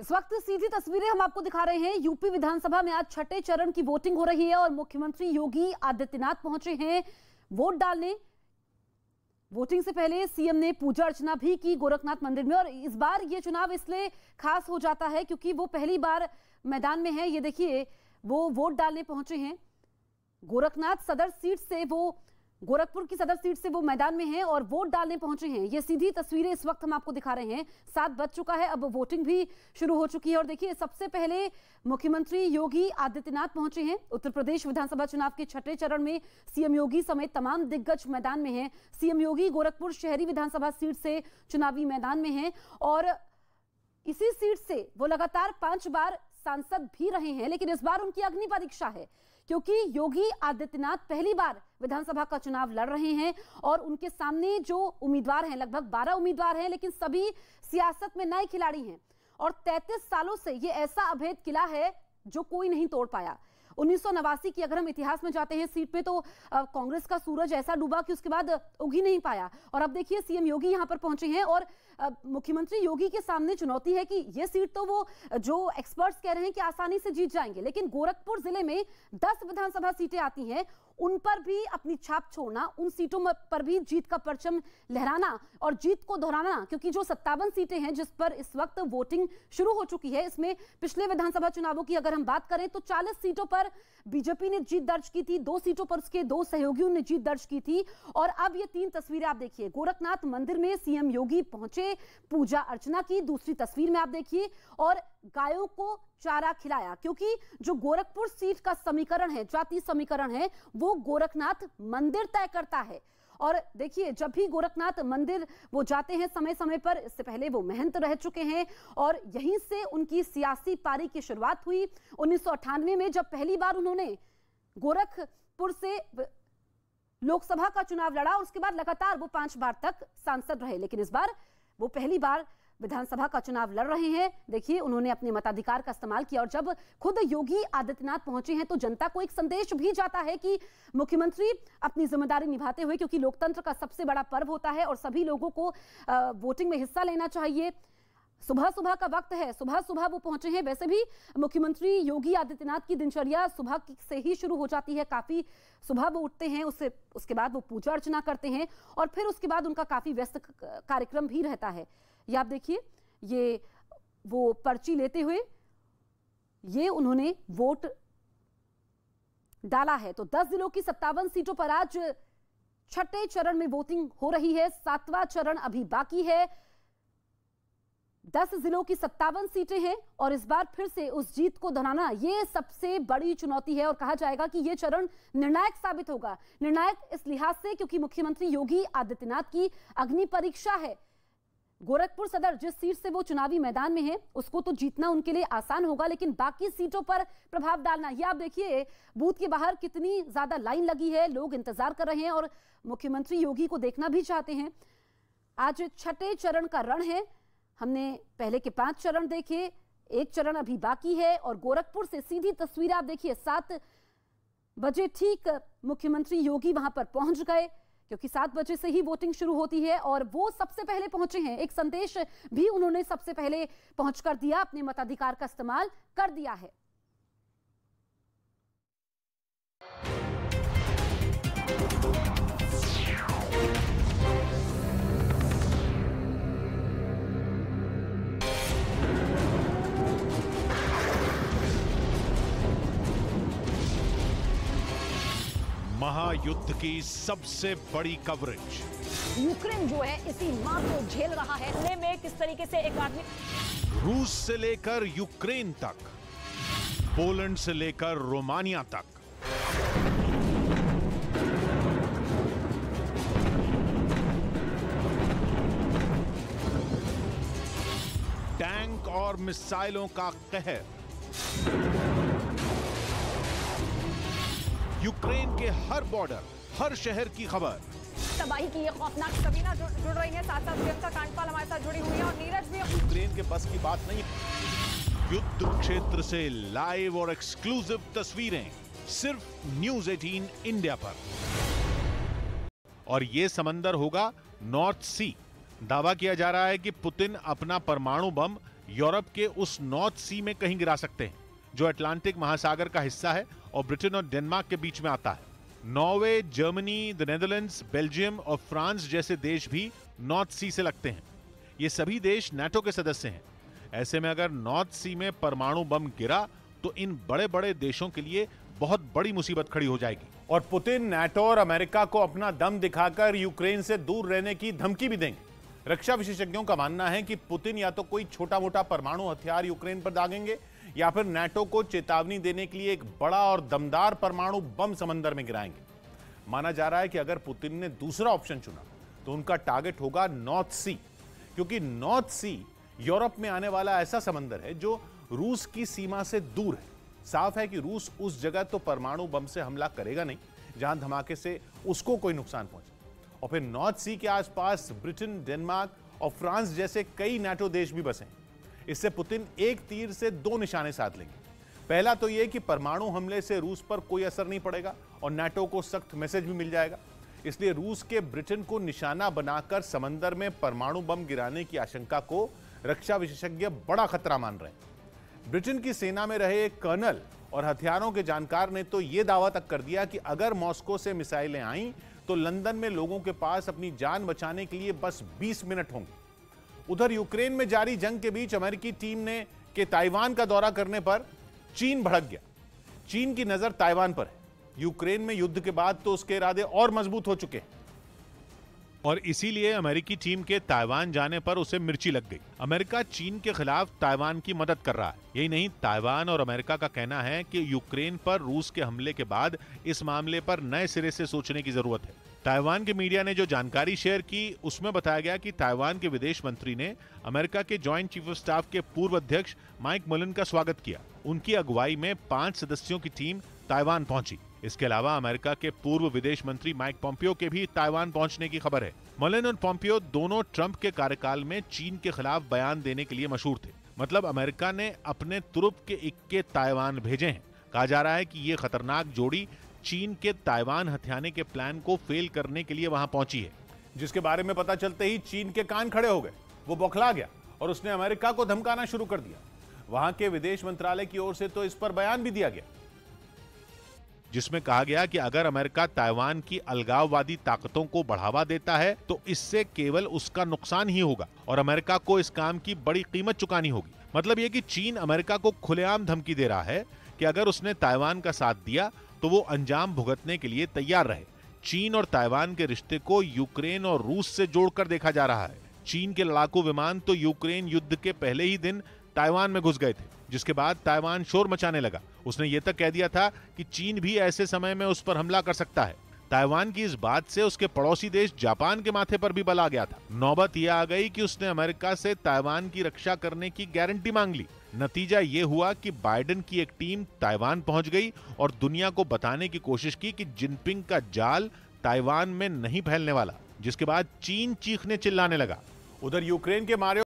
इस वक्त सीधी तस्वीरें हम आपको दिखा रहे हैं। यूपी विधानसभा में आज छठे चरण की वोटिंग हो रही है और मुख्यमंत्री योगी आदित्यनाथ पहुंचे हैं वोट डालने। वोटिंग से पहले सीएम ने पूजा अर्चना भी की गोरखनाथ मंदिर में। और इस बार ये चुनाव इसलिए खास हो जाता है क्योंकि वो पहली बार मैदान में है। ये देखिए, वो वोट डालने पहुंचे हैं गोरखनाथ सदर सीट से, वो गोरखपुर की सदर सीट से वो मैदान में हैं और वोट डालने पहुंचे हैं। ये सीधी तस्वीरें इस वक्त हम आपको दिखा रहे हैं। 7 बज चुका है, अब वोटिंग भी शुरू हो चुकी है। और देखिए, सबसे पहले मुख्यमंत्री योगी आदित्यनाथ पहुंचे हैं। उत्तर प्रदेश विधानसभा चुनाव के छठे चरण में सीएम योगी समेत तमाम दिग्गज मैदान में हैं। सीएम योगी गोरखपुर शहरी विधानसभा सीट से चुनावी मैदान में हैं और इसी सीट से वो लगातार 5 बार सांसद भी रहे हैं। लेकिन इस बार उनकी अग्नि परीक्षा है क्योंकि योगी आदित्यनाथ पहली बार विधानसभा का चुनाव लड़ रहे हैं और उनके सामने जो उम्मीदवार हैं, लगभग 12 उम्मीदवार हैं, लेकिन सभी सियासत में नए खिलाड़ी हैं। और 33 सालों से ये ऐसा अभेद किला है जो कोई नहीं तोड़ पाया। 1989 की अगर हम इतिहास में जाते हैं सीट में, तो कांग्रेस का सूरज ऐसा डूबा कि उसके बाद उग ही नहीं पाया। और अब देखिए, सीएम योगी यहां पर पहुंचे हैं और मुख्यमंत्री योगी के सामने चुनौती है कि ये सीट तो वो जो एक्सपर्ट्स कह रहे हैं कि आसानी से जीत जाएंगे, लेकिन गोरखपुर जिले में 10 विधानसभा सीटें आती हैं, उन पर भी अपनी छाप छोड़ना, उन सीटों पर भी जीत का परचम लहराना और जीत को दोहराना। क्योंकि जो 57 सीटें हैं जिस पर इस वक्त वोटिंग शुरू हो चुकी है, इसमें पिछले विधानसभा चुनावों की अगर हम बात करें तो 40 सीटों पर बीजेपी ने जीत दर्ज की थी, 2 सीटों पर उसके 2 सहयोगियों ने जीत दर्ज की थी। और अब ये 3 तस्वीरें आप देखिए, गोरखनाथ मंदिर में सीएम योगी पहुंचे, पूजा अर्चना की। दूसरी तस्वीर में आप देखिए, और गायों को चारा खिलाया, क्योंकि जो गोरखपुर सीट का समीकरण है, जातीय समीकरण है, वो गोरखनाथ मंदिर तय करता है। और देखिए, जब भी गोरखनाथ मंदिर वो जाते हैं समय समय पर, इससे पहले वो महंत रह चुके हैं और यहीं से उनकी सियासी पारी की शुरुआत हुई। 1998 में जब पहली बार उन्होंने गोरखपुर से लोकसभा का चुनाव लड़ा, उसके बाद लगातार वो 5 बार तक सांसद रहे। लेकिन इस बार वो पहली बार विधानसभा का चुनाव लड़ रहे हैं। देखिए, उन्होंने अपने मताधिकार का इस्तेमाल किया और जब खुद योगी आदित्यनाथ पहुंचे हैं तो जनता को एक संदेश भी जाता है कि मुख्यमंत्री अपनी जिम्मेदारी निभाते हुए, क्योंकि लोकतंत्र का सबसे बड़ा पर्व होता है और सभी लोगों को वोटिंग में हिस्सा लेना चाहिए। सुबह सुबह का वक्त है, सुबह सुबह वो पहुंचे हैं। वैसे भी मुख्यमंत्री योगी आदित्यनाथ की दिनचर्या सुबह से ही शुरू हो जाती है। काफी सुबह वो उठते हैं, उसके बाद वो पूजा अर्चना करते हैं और फिर उसके बाद उनका काफी व्यस्त कार्यक्रम भी रहता है। ये आप देखिए, ये वो पर्ची लेते हुए ये उन्होंने वोट डाला है। तो 10 जिलों की 57 सीटों पर आज छठे चरण में वोटिंग हो रही है। 7वां चरण अभी बाकी है। 10 जिलों की 57 सीटें हैं और इस बार फिर से उस जीत को दोहराना ये सबसे बड़ी चुनौती है। और कहा जाएगा कि यह चरण निर्णायक साबित होगा। निर्णायक इस लिहाज से क्योंकि मुख्यमंत्री योगी आदित्यनाथ की अग्नि परीक्षा है। गोरखपुर सदर जिस सीट से वो चुनावी मैदान में है, उसको तो जीतना उनके लिए आसान होगा, लेकिन बाकी सीटों पर प्रभाव डालना, ये आप देखिए बूथ के बाहर कितनी ज्यादा लाइन लगी है, लोग इंतजार कर रहे हैं और मुख्यमंत्री योगी को देखना भी चाहते हैं। आज छठे चरण का रण है। हमने पहले के 5 चरण देखे, 1 चरण अभी बाकी है। और गोरखपुर से सीधी तस्वीर आप देखिए, 7 बजे ठीक मुख्यमंत्री योगी वहां पर पहुंच गए क्योंकि 7 बजे से ही वोटिंग शुरू होती है और वो सबसे पहले पहुंचे हैं। एक संदेश भी उन्होंने सबसे पहले पहुंचकर दिया, अपने मताधिकार का इस्तेमाल कर दिया है। महायुद्ध की सबसे बड़ी कवरेज। यूक्रेन जो है इसी मार को झेल रहा है। हमले में किस तरीके से एक आदमी, रूस से लेकर यूक्रेन तक, पोलैंड से लेकर रोमानिया तक, टैंक और मिसाइलों का कहर, यूक्रेन के हर बॉर्डर, हर शहर की खबर, तबाही की ये खौफनाक सबीना जुड़ रही है। साथ साथ प्रियंका कांडपाल हमारे साथ जुड़ी हुई है और नीरज भी। यूक्रेन के बस की बात नहीं। युद्ध क्षेत्र से लाइव और एक्सक्लूसिव तस्वीरें सिर्फ न्यूज़ 18 इंडिया पर। और ये समंदर होगा नॉर्थ सी। दावा किया जा रहा है कि पुतिन अपना परमाणु बम यूरोप के उस नॉर्थ सी में कहीं गिरा सकते हैं जो अटलांटिक महासागर का हिस्सा है और ब्रिटेन और डेनमार्क के बीच में आता है। Norway, Germany, the Netherlands, Belgium और फ्रांस जैसे देश भी नॉर्थ सी से लगते हैं। ये सभी देश नाटो के सदस्य हैं। ऐसे में अगर नॉर्थ सी में परमाणु बम गिरा तो इन बड़े बड़े देशों के लिए बहुत बड़ी मुसीबत खड़ी हो जाएगी। और पुतिन नाटो और अमेरिका को अपना दम दिखाकर यूक्रेन से दूर रहने की धमकी भी देंगे। रक्षा विशेषज्ञों का मानना है कि पुतिन या तो कोई छोटा मोटा परमाणु हथियार यूक्रेन पर दागेंगे या फिर नाटो को चेतावनी देने के लिए एक बड़ा और दमदार परमाणु बम समंदर में गिराएंगे। माना जा रहा है कि अगर पुतिन ने दूसरा ऑप्शन चुना तो उनका टारगेट होगा नॉर्थ सी, क्योंकि नॉर्थ सी यूरोप में आने वाला ऐसा समंदर है जो रूस की सीमा से दूर है। साफ है कि रूस उस जगह तो परमाणु बम से हमला करेगा नहीं जहां धमाके से उसको कोई नुकसान पहुंचे। और फिर नॉर्थ सी के आसपास ब्रिटेन, डेनमार्क और फ्रांस जैसे कई नाटो देश भी बसे हैं। इससे पुतिन एक तीर से दो निशाने साध लेंगे। पहला तो यह कि परमाणु हमले से रूस पर कोई असर नहीं पड़ेगा और नाटो को सख्त मैसेज भी मिल जाएगा। इसलिए रूस के ब्रिटेन को निशाना बनाकर समंदर में परमाणु बम गिराने की आशंका को रक्षा विशेषज्ञ बड़ा खतरा मान रहे हैं। ब्रिटेन की सेना में रहे एक कर्नल और हथियारों के जानकार ने तो यह दावा तक कर दिया कि अगर मॉस्को से मिसाइलें आईं तो लंदन में लोगों के पास अपनी जान बचाने के लिए बस 20 मिनट होंगे। उधर यूक्रेन में जारी जंग के बीच अमेरिकी टीम के ताइवान का दौरा करने पर चीन भड़क गया। चीन की नजर ताइवान पर है। यूक्रेन में युद्ध के बाद तो उसके इरादे और मजबूत हो चुके हैं और इसीलिए अमेरिकी टीम के ताइवान जाने पर उसे मिर्ची लग गई। अमेरिका चीन के खिलाफ ताइवान की मदद कर रहा है। यही नहीं, ताइवान और अमेरिका का कहना है कि यूक्रेन पर रूस के हमले के बाद इस मामले पर नए सिरे से सोचने की जरूरत है। ताइवान के मीडिया ने जो जानकारी शेयर की उसमें बताया गया कि ताइवान के विदेश मंत्री ने अमेरिका के जॉइंट चीफ ऑफ स्टाफ के पूर्व अध्यक्ष माइक मुलिन का स्वागत किया। उनकी अगुवाई में 5 सदस्यों की टीम ताइवान पहुंची। इसके अलावा अमेरिका के पूर्व विदेश मंत्री माइक पोम्पियो के भी ताइवान पहुंचने की खबर है। मुलिन और पोम्पियो दोनों ट्रंप के कार्यकाल में चीन के खिलाफ बयान देने के लिए मशहूर थे। मतलब अमेरिका ने अपने तुरुप के इक्के ताइवान भेजे हैं। कहा जा रहा है कि ये खतरनाक जोड़ी चीन के ताइवान हथियाने के प्लान को फेल करने के लिए वहां पहुंची है, जिसके बारे में पता चलते ही चीन के कान खड़े हो गए। वो बौखला गया और उसने अमेरिका को धमकाना शुरू कर दिया। वहां के विदेश मंत्रालय की ओर से तो इस पर बयान भी दिया गया, जिसमें कहा गया कि अगर अमेरिका ताइवान की अलगाववादी ताकतों को बढ़ावा देता है तो इससे केवल उसका नुकसान ही होगा और अमेरिका को इस काम की बड़ी कीमत चुकानी होगी। मतलब यह कि चीन अमेरिका को खुलेआम धमकी दे रहा है कि अगर उसने ताइवान का साथ दिया तो वो अंजाम भुगतने के लिए तैयार रहे। चीन और ताइवान के रिश्ते को यूक्रेन और रूस से जोड़कर देखा जा रहा है। चीन के लड़ाकू विमान तो यूक्रेन युद्ध के पहले ही दिन ताइवान में घुस गए थे, जिसके बाद ताइवान शोर मचाने लगा। उसने ये तक कह दिया था कि चीन भी ऐसे समय में उस पर हमला कर सकता है। ताइवान की इस बात से उसके पड़ोसी देश जापान के माथे पर भी बल आ गया था। नौबत यह आ गई कि उसने अमेरिका से ताइवान की रक्षा करने की गारंटी मांग ली। नतीजा ये हुआ कि बाइडेन की एक टीम ताइवान पहुंच गई और दुनिया को बताने की कोशिश की कि जिनपिंग का जाल ताइवान में नहीं फैलने वाला, जिसके बाद चीन चीखने चिल्लाने लगा। उधर यूक्रेन के मारे